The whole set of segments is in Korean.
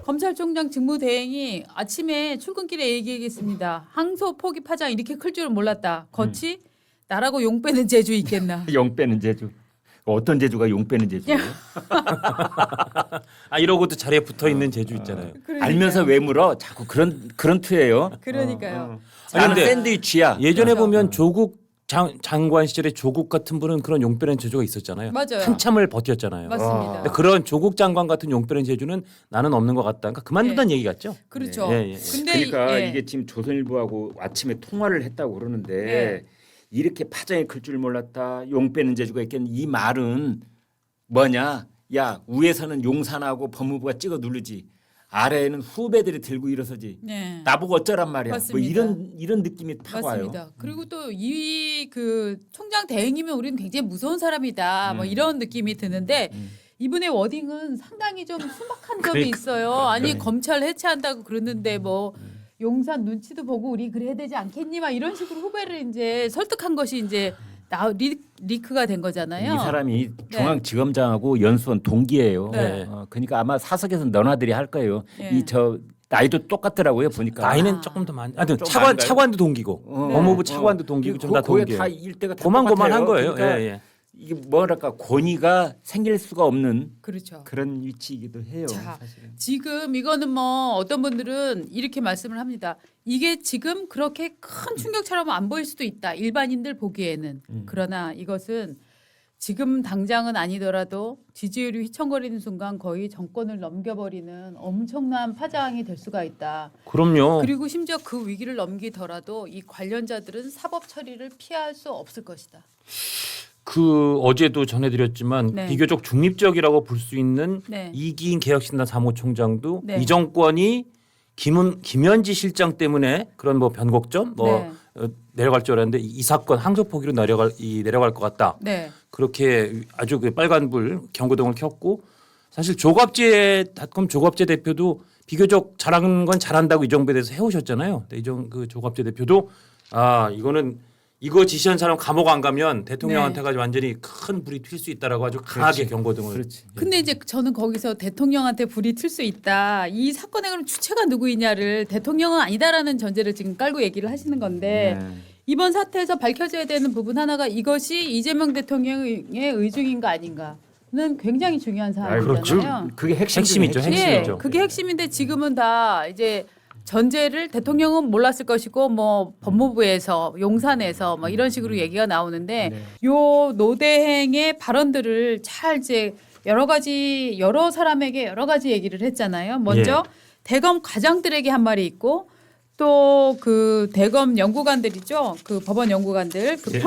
검찰총장 직무대행이 아침에 출근길에 얘기하겠습니다. 항소 포기 파장 이렇게 클 줄은 몰랐다. 거치 나라고 용 빼는 재주 있겠나. 용 빼는 재주. 어떤 재주가 용 빼는 재주예요? 아 이러고도 자리에 붙어 있는 재주 있잖아요. 그러니까요. 알면서 왜 물어? 자꾸 그런 투예요. 그러니까요. 아니, 나는 근데 샌드위치야. 예전에 그렇죠. 보면 조국 장관 시절에 조국 같은 분은 그런 용 빼는 재주가 있었잖아요. 맞아요. 한참을 버텼잖아요. 맞습니다. 근데 그런 조국 장관 같은 용 빼는 재주는 나는 없는 것 같다. 그러니까 그만둔다는 얘기 같죠? 그렇죠. 예, 예. 근데 그러니까 예. 이게 지금 조선일보하고 아침에 통화를 했다고 그러는데 네. 이렇게 파장이 클 줄 몰랐다. 용 빼는 재주가 있겠는 이 말은 뭐냐? 야 위에서는 용산하고 법무부가 찍어 누르지 아래에는 후배들이 들고 일어서지. 네. 나보고 어쩌란 말이야. 맞습니다. 뭐 이런 느낌이 팍 와요. 맞습니다. 그리고 또 이 그 총장 대행이면 우리는 굉장히 무서운 사람이다. 뭐 이런 느낌이 드는데 이분의 워딩은 상당히 좀 순박한 점이 있어요. 아니 검찰 해체한다고 그러는데 뭐 용산 눈치도 보고 우리 그래야 되지 않겠니? 막 이런 식으로 후배를 이제 설득한 것이 이제 리크가 된 거잖아요. 이 사람이 중앙지검장하고 연수원 동기예요. 네. 그러니까 아마 사석에서 너나들이 할 거예요. 네. 이 저 나이도 똑같더라고요 보니까. 나이는 조금 더 많. 좀 차관 많은가요? 차관도 동기고 법무부 차관도 동기고 좀 다 동기예요. 다 일대가 다 고만고만한 똑같아요. 거예요. 그러니까 예, 예. 이게 뭐랄까 권위가 생길 수가 없는 그렇죠. 그런 위치이기도 해요. 자, 사실은. 지금 이거는 뭐 어떤 분들은 이렇게 말씀을 합니다. 이게 지금 그렇게 큰 충격처럼 안 보일 수도 있다. 일반인들 보기에는. 그러나 이것은 지금 당장은 아니더라도 지지율이 휘청거리는 순간 거의 정권을 넘겨버리는 엄청난 파장이 될 수가 있다. 그럼요. 그리고 심지어 그 위기를 넘기더라도 이 관련자들은 사법 처리를 피할 수 없을 것이다. 그 어제도 전해드렸지만 네. 비교적 중립적이라고 볼 수 있는 네. 이기인 개혁신당 사무총장도 네. 이 정권이 김현지 실장 때문에 그런 뭐 변곡점 뭐 네. 내려갈 줄 알았는데 이 사건 항소 포기로 내려갈 것 같다. 네. 그렇게 아주 그 빨간불 경고등을 켰고 사실 조갑재 대표도 비교적 잘하는 건 잘한다고 이 정부에 대해서 해오셨잖아요. 근데 그 조갑재 대표도 이거 지시한 사람 감옥 안 가면 대통령한테 가지고 완전히 큰 불이 튈 수 있다라고 아주 강하게 경고등을. 그렇지. 근데 이제 저는 거기서 대통령한테 불이 튈 수 있다. 이 사건의 그럼 주체가 누구이냐를 대통령은 아니다라는 전제를 지금 깔고 얘기를 하시는 건데 네. 이번 사태에서 밝혀져야 되는 부분 하나가 이것이 이재명 대통령의 의중인가 아닌가는 굉장히 중요한 사안이잖아요. 그게 핵심이죠. 핵심이죠. 그게 핵심인데 지금은 다 이제 전제를 대통령은 몰랐을 것이고 뭐 법무부에서 용산에서 뭐 이런 식으로 얘기가 나오는데 요 노대행의 발언들을 잘 이제 여러 사람에게 여러 가지 얘기를 했잖아요. 먼저 대검 과장들에게 한 말이 있고 또 그 대검 연구관들이죠. 그 법원 연구관들, 그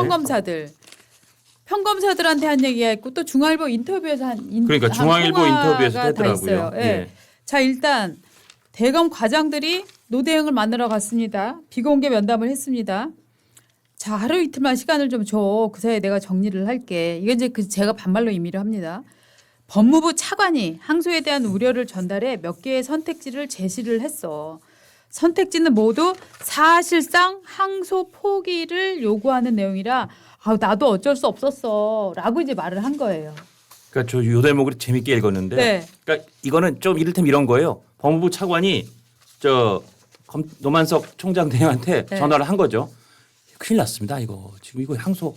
평검사들한테 한 얘기가 있고 또 중앙일보 인터뷰에서 그러니까 중앙일보 통화가 인터뷰에서 다 했더라고요. 있어요. 예. 예. 자 일단 대검 과장들이 노대행을 만나러 갔습니다. 비공개 면담을 했습니다. 자 하루 이틀만 시간을 좀 줘. 그 사이에 내가 정리를 할게. 이게 이제 제가 반말로 임의를 합니다. 법무부 차관이 항소에 대한 우려를 전달해 몇 개의 선택지를 제시를 했어. 선택지는 모두 사실상 항소 포기를 요구하는 내용이라 나도 어쩔 수 없었어라고 이제 말을 한 거예요. 그러니까 저 요 대목을 재밌게 읽었는데, 네. 그러니까 이거는 좀 이를테면 이런 거예요. 법무부 차관이 노만석 총장 대행한테 네. 전화를 한 거죠. 큰일 났습니다. 지금 이거 항소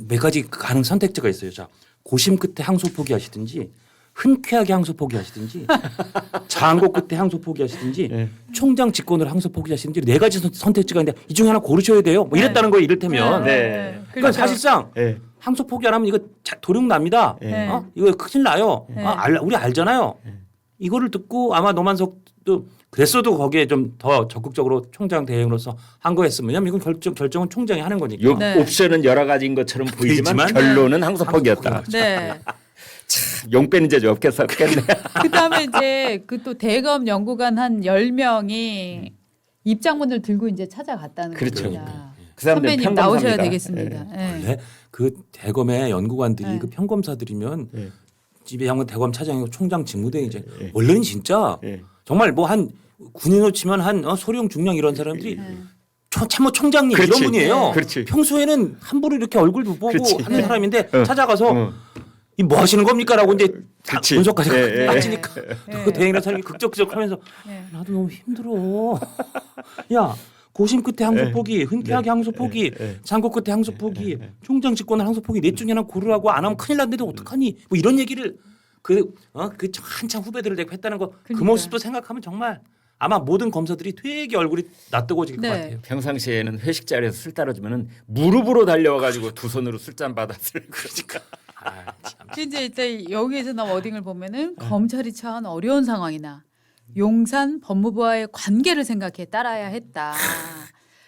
몇 가지 가능 선택지가 있어요. 자 고심 끝에 항소 포기하시든지, 흔쾌하게 항소 포기하시든지, 장고 끝에 항소 포기하시든지, 총장 직권으로 항소 포기하시든지 네 가지 선택지가 있는데 이 중에 하나 고르셔야 돼요. 뭐 이랬다는 거예요. 이를테면. 네. 그러니까 사실상 네. 항소 포기 안 하면 이거 도륙 납니다. 네. 이거 큰일 나요. 네. 우리 알잖아요. 이거를 듣고 아마 노만석도 그랬어도 거기에 좀 더 적극적으로 총장 대행으로서 한 거였으면 왜냐하면 이건 결정은 총장이 하는 거니까. 요 네. 옵션은 여러 가지인 것처럼 보이지만 보이지만 결론은 항소 포기였다. 네. 용 빼는 재주 없겠네. 그다음에 이제 그 또 대검 연구관 한 10명이 입장문을 들고 이제 찾아갔다는 그렇죠. 겁니다. 그 사람들은 선배님 나오셔야 평검사입니다. 되겠습니다. 예. 원래 그 대검의 연구관들이 네. 그 평검사들이면 네. 집에 양은 대검 차장이고 총장 직무대행이죠. 네. 원래는 진짜 네. 정말 뭐 한 군인으로 치면 소령 중령 이런 사람들이 참모 총장님 그렇지. 이런 분이에요. 그렇지. 평소에는 함부로 이렇게 얼굴도 보고 그렇지. 하는 사람인데 찾아가서 이 뭐 하시는 겁니까라고 이제 다 그치. 분석까지 예, 예. 따지니까 예. 그 대행이라는 사람이 극적극적하면서 예. 나도 너무 힘들어. 야 고심 끝에 항소 포기, 흔쾌하게 항소 포기, 장고 끝에 항소 포기, 총장 직권을 항소 포기, 넷 중에 하나 고르라고 안 하면 큰일 난데도 어떡하니? 뭐 이런 얘기를 그 한참 후배들을 대고 했다는 거 그 그러니까. 모습도 생각하면 정말 아마 모든 검사들이 되게 얼굴이 낯뜨거워질 네. 것 같아요. 평상시에는 회식 자리에서 술 따라주면은 무릎으로 달려와가지고 두 손으로 술잔 받았을 그러니까. 아, 참. 이제 여기에서 나온 워딩을 보면은 검찰이 처한 어려운 상황이나 용산 법무부와의 관계를 생각해 따라야 했다.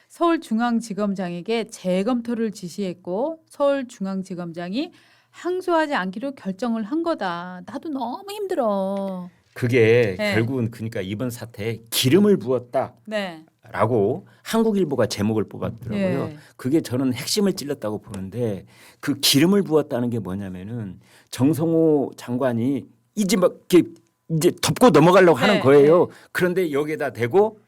서울중앙지검장에게 재검토를 지시했고 서울중앙지검장이 항소하지 않기로 결정을 한 거다. 나도 너무 힘들어. 그게 네. 결국은 그러니까 이번 사태에 기름을 부었다라고 네. 한국일보가 제목을 뽑았더라고요. 예. 그게 저는 핵심을 찔렀다고 보는데 그 기름을 부었다는 게 뭐냐면은 정성호 장관이 이제 막 이렇게 이제 덮고 넘어가려고 하는 네, 거예요. 그런데 여기에다 대고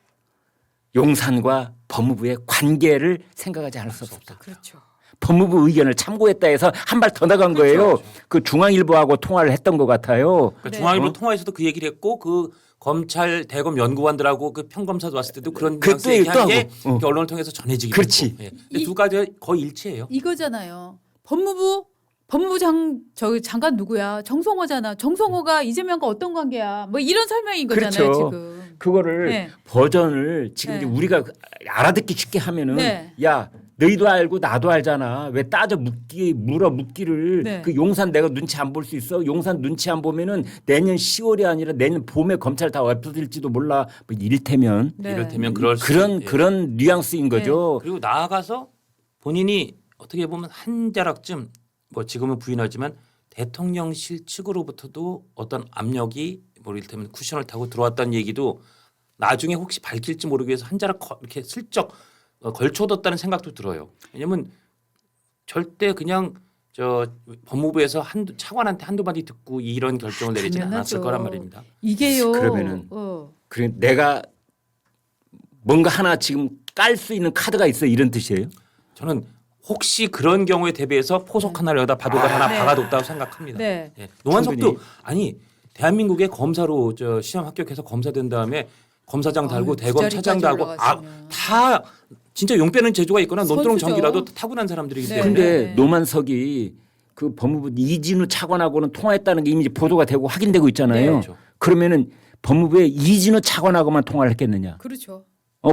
용산과 법무부의 관계를 생각하지 않을 수 없다. 그렇죠. 법무부 의견을 참고했다 해서 한 발 더 나간 거예요. 그 중앙일보하고 통화를 했던 것 같아요. 그러니까 네. 중앙일보 통화에서도 그 얘기를 했고 그 검찰 대검 연구관들하고 그 평검사도 왔을 때도 그런 그때 뉘앙스 얘기한 또 게 하고. 이렇게 언론을 통해서 전해지기도 그렇지. 했고. 예. 근데 두 가지가 거의 일치해요. 이거잖아요. 법무부 장관 누구야? 정성호잖아. 정성호가 이재명과 어떤 관계야? 뭐 이런 설명인 거잖아요, 그렇죠. 지금. 그거를 네. 버전을 지금 네. 이제 우리가 알아듣기 쉽게 하면은 네. 야 너희도 알고 나도 알잖아. 왜 따져 묻기를 네. 그 용산 내가 눈치 안 볼 수 있어? 용산 눈치 안 보면은 내년 10월이 아니라 내년 봄에 검찰 다 없어질지도 몰라. 뭐 이를테면 네. 이를테면 그럴 수 그런 예. 그런 뉘앙스인 거죠. 그리고 나아가서 본인이 어떻게 보면 한 자락쯤 뭐 지금은 부인하지만 대통령실 측으로부터도 어떤 압력이 뭐 이를테면 쿠션을 타고 들어왔다는 얘기도 나중에 혹시 밝힐지 모르기 위해서 한 자락 이렇게 슬쩍 걸쳐뒀다는 생각도 들어요. 왜냐하면 절대 그냥 저 법무부에서 차관한테 한두 마디 듣고 이런 결정을 내리지는 않았을 당연하죠. 거란 말입니다. 이게요. 그러면은 그래 내가 뭔가 하나 지금 깔 수 있는 카드가 있어 이런 뜻이에요. 저는 혹시 그런 경우에 대비해서 포석 하나를 여기다 바둑알 하나 네. 박아뒀다고 생각합니다. 네. 예. 노만석도 충분히. 아니 대한민국의 검사로 저 시험 합격해서 검사 된 다음에 검사장 달고 어휴, 대검 그 차장 자리까지 달고 올라갔으면. 다 진짜 용 빼는 재주가 있거나 논두렁 선수죠. 전기라도 타고난 사람들이기 네. 때문에 근데 노만석이 그 법무부 이진우 차관하고는 통화했다는 게 이미 보도가 되고 확인되고 있잖아요. 네, 그렇죠. 그러면은 법무부의 이진우 차관하고만 통화를 했겠느냐? 그렇죠.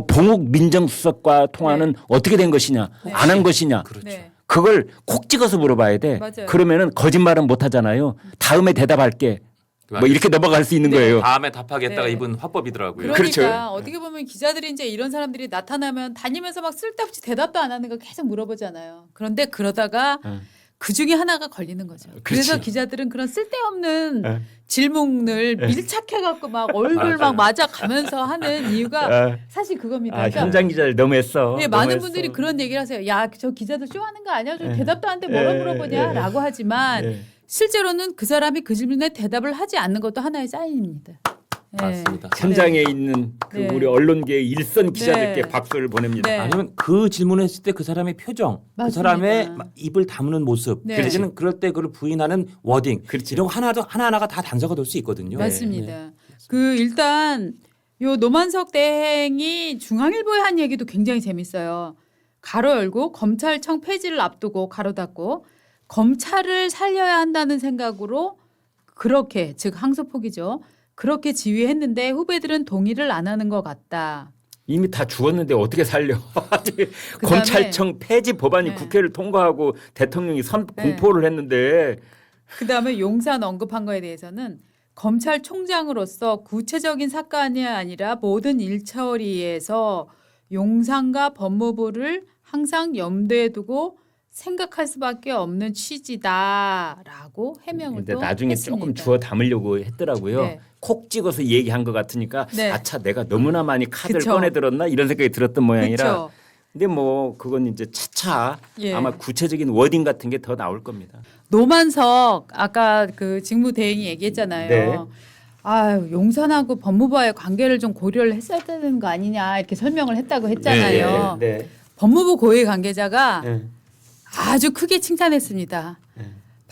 봉욱 민정수석과 통화는 어떻게 된 것이냐? 네. 안 한 것이냐? 그렇죠. 네. 그걸 콕 찍어서 물어봐야 돼. 맞아요. 그러면은 거짓말은 못 하잖아요. 다음에 대답할게. 뭐 이렇게 넘어갈 수 있는 네. 거예요. 다음에 답하겠다가 네. 입은 화법이더라고요. 그러니까 그렇죠. 어떻게 보면 기자들이 이제 이런 사람들이 나타나면 다니면서 막 쓸데없이 대답도 안 하는 거 계속 물어보잖아요. 그런데 그러다가 그 중에 하나가 걸리는 거죠. 그래서 그렇지. 기자들은 그런 쓸데없는 네. 질문을 밀착해갖고 막 얼굴 막 맞아가면서 하는 이유가 사실 그겁니다. 그러니까 현장 기자를 너무했어. 네, 많은 너무했어. 분들이 그런 얘기를 하세요. 야, 저 기자들 쇼하는 거 아니야? 저 대답도 안 돼. 뭐라 물어보냐라고 하지만 예. 실제로는 그 사람이 그 질문에 대답을 하지 않는 것도 하나의 사인입니다. 네. 맞습니다. 현장에 있는 그 네. 우리 언론계의 일선 기자들께 네. 박수를 보냅니다. 네. 아니면 그 질문을 했을 때 그 사람의 표정, 맞습니다. 그 사람의 입을 다무는 모습, 네. 내지는 그럴 때 그걸 부인하는 워딩, 그렇지. 이런 거 하나하나가 다 단서가 될 수 있거든요. 맞습니다. 네. 그 일단 요 노만석 대행이 중앙일보에 한 얘기도 굉장히 재밌어요. 가로 열고 검찰청 폐지를 앞두고 가로 닫고 검찰을 살려야 한다는 생각으로 그렇게 즉 항소폭이죠. 그렇게 지휘했는데 후배들은 동의를 안 하는 것 같다. 이미 다 죽었는데 어떻게 살려? 검찰청 폐지 법안이 네. 국회를 통과하고 대통령이 네. 공포를 했는데 그다음에 용산 언급한 거에 대해서는 검찰총장으로서 구체적인 사건이 아니라 모든 일처리에서 용산과 법무부를 항상 염두에 두고 생각할 수밖에 없는 취지다라고 해명을 근데 또 나중에 했습니다. 조금 주워 담으려고 했더라고요. 네. 콕 찍어서 얘기한 것 같으니까 네. 아차 내가 너무나 많이 카드를 그쵸. 꺼내 들었나 이런 생각이 들었던 모양이라. 그렇죠. 근데 뭐 그건 이제 차차 예. 아마 구체적인 워딩 같은 게 더 나올 겁니다. 노만석 아까 그 직무대행이 얘기했잖아요. 네. 아 용산하고 법무부와의 관계를 좀 고려를 했어야 되는 거 아니냐 이렇게 설명을 했다고 했잖아요. 네. 법무부 고위 관계자가 네. 아주 크게 칭찬했습니다. 네.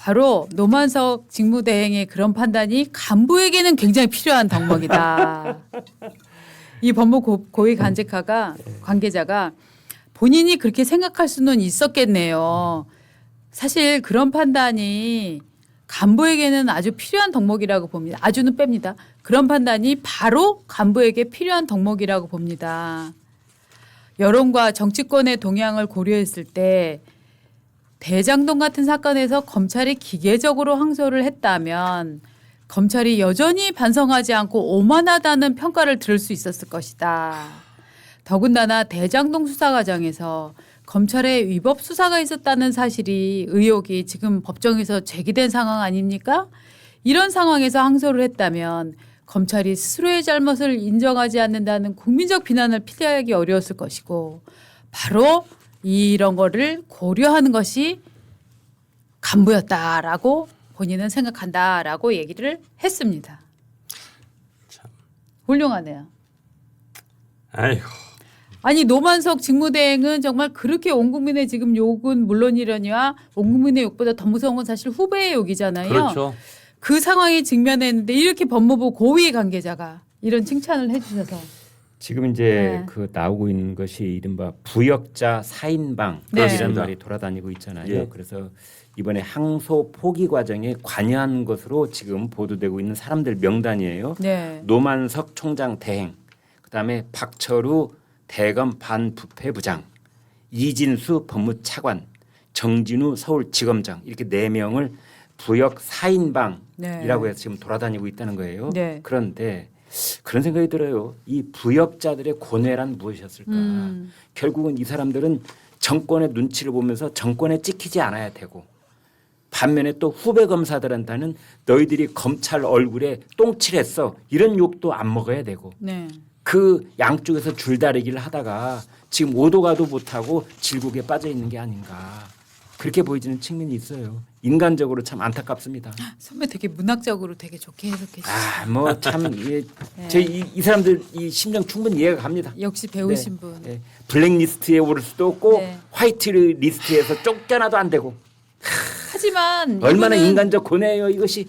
바로 노만석 직무대행의 그런 판단이 간부에게는 굉장히 필요한 덕목이다. 이 법무 고위 관계자가 본인이 그렇게 생각할 수는 있었겠네요. 사실 그런 판단이 간부에게는 아주 필요한 덕목이라고 봅니다. 아주는 뺍니다. 그런 판단이 바로 간부에게 필요한 덕목이라고 봅니다. 여론과 정치권의 동향을 고려했을 때 대장동 같은 사건에서 검찰이 기계적으로 항소를 했다면 검찰이 여전히 반성하지 않고 오만하다는 평가를 들을 수 있었을 것이다. 더군다나 대장동 수사 과정에서 검찰의 위법 수사가 있었다는 사실이 의혹이 지금 법정에서 제기된 상황 아닙니까? 이런 상황에서 항소를 했다면 검찰이 스스로의 잘못을 인정하지 않는다는 국민적 비난을 피하기 어려웠을 것이고 바로 이런 거를 고려하는 것이 간부였다라고 본인은 생각한다라고 얘기를 했습니다. 참. 훌륭하네요. 아이고. 아니 노만석 직무대행은 정말 그렇게 온 국민의 지금 욕은 물론이려니와 온 국민의 욕보다 더 무서운 건 사실 후배의 욕이잖아요. 그렇죠. 그 상황에 직면했는데 이렇게 법무부 고위 관계자가 이런 칭찬을 해주셔서 지금 이제 네. 그 나오고 있는 것이 이른바 부역자 사인방 네. 이런 말이 돌아다니고 있잖아요. 예. 그래서 이번에 항소 포기 과정에 관여한 것으로 지금 보도되고 있는 사람들 명단이에요. 네. 노만석 총장 대행, 그다음에 박철우 대검 반부패부장, 이진수 법무차관, 정진우 서울지검장 이렇게 4명을 부역 사인방이라고 네. 해서 지금 돌아다니고 있다는 거예요. 네. 그런데 그런 생각이 들어요. 이 부역자들의 고뇌란 무엇이었을까? 결국은 이 사람들은 정권의 눈치를 보면서 정권에 찍히지 않아야 되고 반면에 또 후배 검사들한테는 너희들이 검찰 얼굴에 똥칠했어 이런 욕도 안 먹어야 되고 네. 그 양쪽에서 줄다리기를 하다가 지금 오도 가도 못하고 질국에 빠져 있는 게 아닌가 그렇게 보이지는 측면이 있어요. 인간적으로 참 안타깝습니다. 선배 되게 문학적으로 되게 좋게 해석해 주셨어요. 뭐 참 네. 이 사람들 이 심정 충분히 이해가 갑니다. 역시 배우신 네. 분. 네. 블랙리스트에 오를 수도 없고 네. 화이트 리스트에서 쫓겨나도 안 되고 하지만 얼마나 이분은 인간적 고뇌예요 이것이.